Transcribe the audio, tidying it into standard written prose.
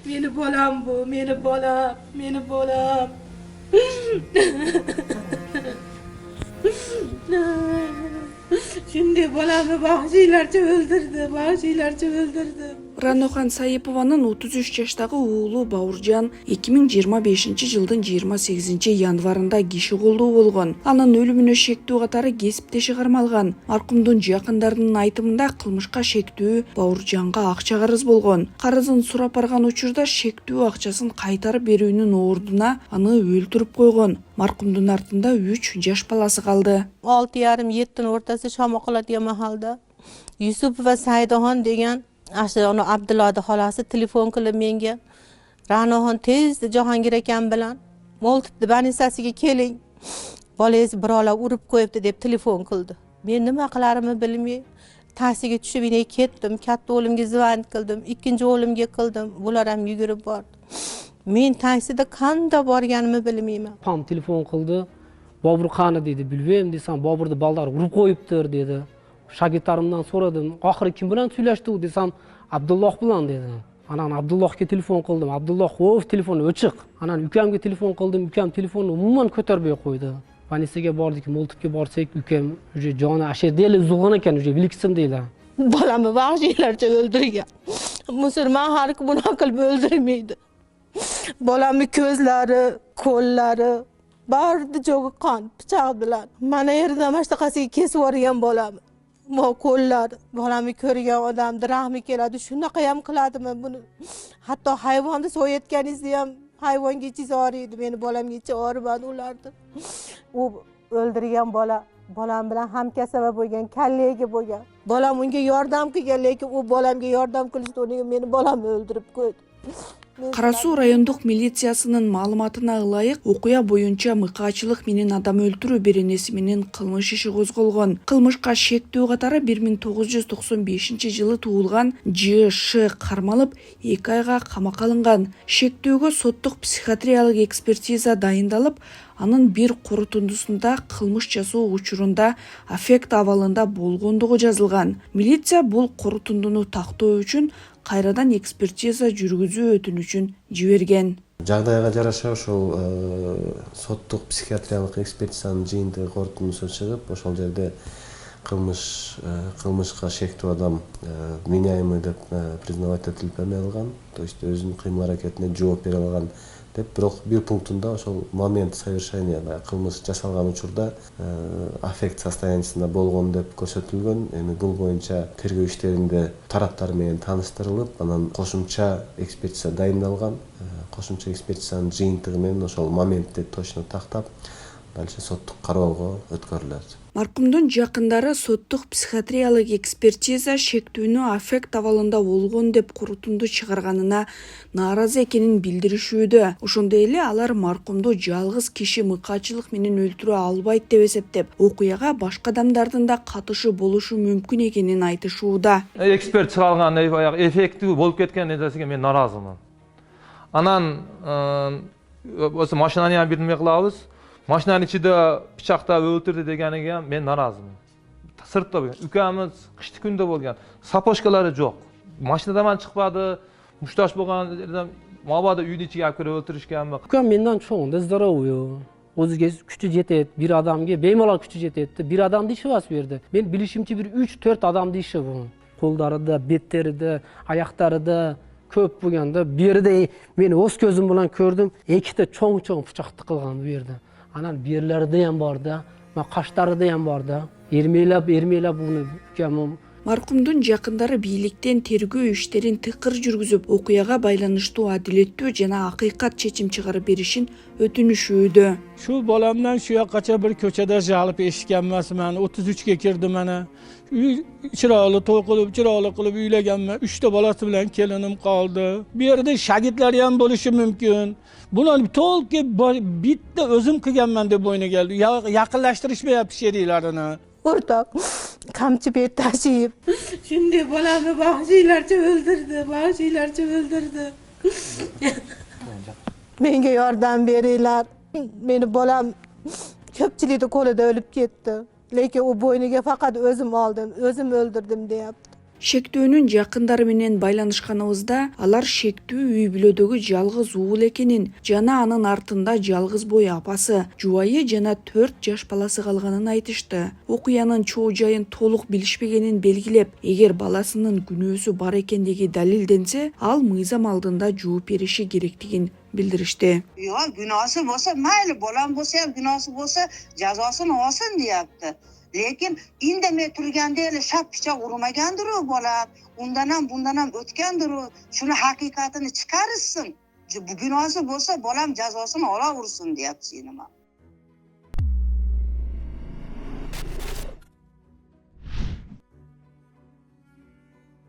Meni bolam bu, meni bolam, meni bolam. Şimdi bolamı vahşilerce öldürdü. Ранохан Сайыпованын 33 жаштагы уулу Бауыржан 2025-жылдын 28 январында киши колдуу болгон. Анын өлүмүнө шектүү катары кесиптеши кармалган. Маркумдун жакындарынын айтымында кылмышка шектүү Бауыржанга акча карыз болгон. Карызын сурап барган учурда шектүү акчасын кайтарып берүүнүн ордуна аны өлтүрүп койгон. Маркумдун артында 3 жаш баласы калды. 6,5-7 o'rtasi shom qiladigan mahalda Yusupova Saydaxon degan onu Abdullohning xolasi telefon qilib menga Ranoxon tezda Jahongir akam bilan Moltibdi banisasiga keling. Bolangiz birovlar urib qo'yibdi deb telefon qildi. Men nima qilarimni bilmay taksiga tushib yine ketdim. Katta o'g'limga zvont qildim, ikkinchi o'g'limga qildim. Bular ham yugurib bordi. Men taksida qanday borganimni bilmayman. Pam telefon qildi. Bobur qani dedi. Bilmem desam Boburni ballar urib qo'yibdir dedi. Shogirdlarimdan so'radim. Oxiri kim bilan suylashdi desam Abdulloh bilan dedi. Anan Abdullohga telefon qildim. Abdulloh telefoni o'chiq. Anan ukamga telefon qildim. Ukam telefonni umuman ko'tarmay qo'ydi. Vanessaga bordik, Moltibga borsak, ukam uje joni asherdeli uzg'on ekan, uje vilksin deydi. Bolamni vahşilerce öldürgen. Musulmon xalqi bunaqa qilib öldürmeydi. Bolamni ko'zlari, qo'llari bardi jo'gi qon, pichoq bilan. Mana yerdan mashtaqasiga kesib yuborgan bolam. Mo qo'llar, bolamni ko'rgan odamni rahmi keladi. Shunaqa ham qiladimi buni? Hatto hayvonni so'yayotganingizda ham hayvonga ichiz og'riydi. Meni bolamga ichi og'rimadi ularni. U o'ldirgan bolam bilan hamkasaba bo'lgan, kallega bo'lgan. Bolam unga yordam qilgan, lekin u bolamga yordam qilishdi, meni bolamni o'ldirib qo'ydi. Карасуу райондук милициясынын маалыматына ылайык, окуя боюнча мыкаачылык менен адам өлтүрүү беренеси менен кылмыш иши козголгон. Кылмышка шектүү катары 1995-жылы туулган Ж.Ш. кармалып, 2 айга камакка алынган. Шектүүгө соттук психиатриялык экспертиза дайындалып, анын бир корутундусунда кылмыш жасоо учурунда аффект абалында болгондугу жазылган. Милиция бул корутундуну тактоо үчүн кайрадан экспертиза жүргүзүү өтүнүчүн жиберген. Жагдайга жараша ошол соттук психиатриялык экспертизанын жыйынтыгы корутундусу чыгып, ошол жерде кылмышка шектүү адам вменяемый деп признавать этилип алган, то есть өзүнүн кыймыл аракетине жооп бере алган деп, бирок бир пунктунда ошол момент совершения кылмыш жасалган учурда аффект состояниясында болгон деп көрсөтүлгөн. Эми бул боюнча тергөө иштеринде тараптар менен тааныштырылып, анан кошумча экспертиза дайындалган. Кошумча экспертизанын жыйынтыгы менен ошол моментти точно тактап, дальше соттук кароого өткөрүлөт. Маркумдун жакындары соттук психиатриялык экспертиза шектүүнү аффект абалында болгон деп корутунду чыгарганына нааразы экенин билдиришүүдө. Ошондой эле алар маркумду жалгыз киши мыкаачылык менен өлтүрө албайт деп эсептеп, окуяга башка адамдардын да катышы болушу мүмкүн экенин айтышууда. Эксперт чыгарган эффектүү болуп кеткен нерсеге мен нааразымын. Анан осы машинаны ham билмей калабыз. Машинанын ичинде пычактап өлтүрдү дегениге мен нааразымын. Сыртта болгон. Укамыз кышты күндө болгон. Сапошкалары жок. Машинадан чыкпады. Мушташ болгон жерден мабада үйдүн ичиге алып кирип өлтүрүшкөнбү. Ukam mendan cho'ng, здоровый. O'ziga kuchi жетет, bir odamga bemalol kuchi жетет. Bir odamni ishi bas berdi. Men bilishimcha bir 3-4 odamni ishi bu. Qo'llarida, betlarida, oyoqlarida ko'p bo'lganda, bu yerda men o'z ko'zim bilan ko'rdim, ikkita cho'ng-cho'ng pichoq tiqilgan bu yerda. Anan bir yerlarida ham borda, qashlarida ham borda. Ermeylab buni ukamim. Маркумдун жакындары бийликтен тергөө иштерин тыкыр жүргүзүп, окуяга байланыштуу адилеттүү жана акыйкат чечим чыгарып беришин өтүнүшүүдө. Shu bolamdan shu yoqqacha bir ko'chada jalib eshitganmasman. 33 ga kirdim mana. Uy chiroyli to'y qilib uylaganman. 3 ta bolasi bilan kelinim qoldi. Bu yerda shogirdlar ham bo'lishi mumkin. Bularni to'lki bitta o'zim qilganman deb o'yna keldi. Yaqinlashtirishmayapti sheriklarini. O'rtoq kamchi bet tashiyib. Şimdi bolamni vahşilerce öldürdü. Menga yordam beringlar. Meni bolam ko'pchilikning qo'lida o'lib ketdi. Lekin u bo'yniga faqat o'zim oldim, o'zim o'ldirdim deyapti. Шектөөнүн жакындары менен байланышканыбызда алар шектүү үй бүлөдөгү жалгыз уул экенин жана анын артында жалгыз бой апасы, жубайы жана 4 жаш баласы калганын айтышты. Окуянын чоо жайын толук билишпегенин белгилеп, эгер баласынын күнөөсү бар экендиги далилденсе, ал мыйзам алдында жооп бериши керектигин билдиришти. Yo'q, gunosi bo'lsa, mayli, bolam bo'lsa ham gunosi bo'lsa, jazosini olsin deyapti. Lekin indamay turganda ele shap pichoq urmagandir u bolam. Undan ham bundan ham o'tgandir u. Shuni haqiqatini chiqarishsin. Bu gunosi bo'lsa, bolam jazosini olaversin deyapti nima.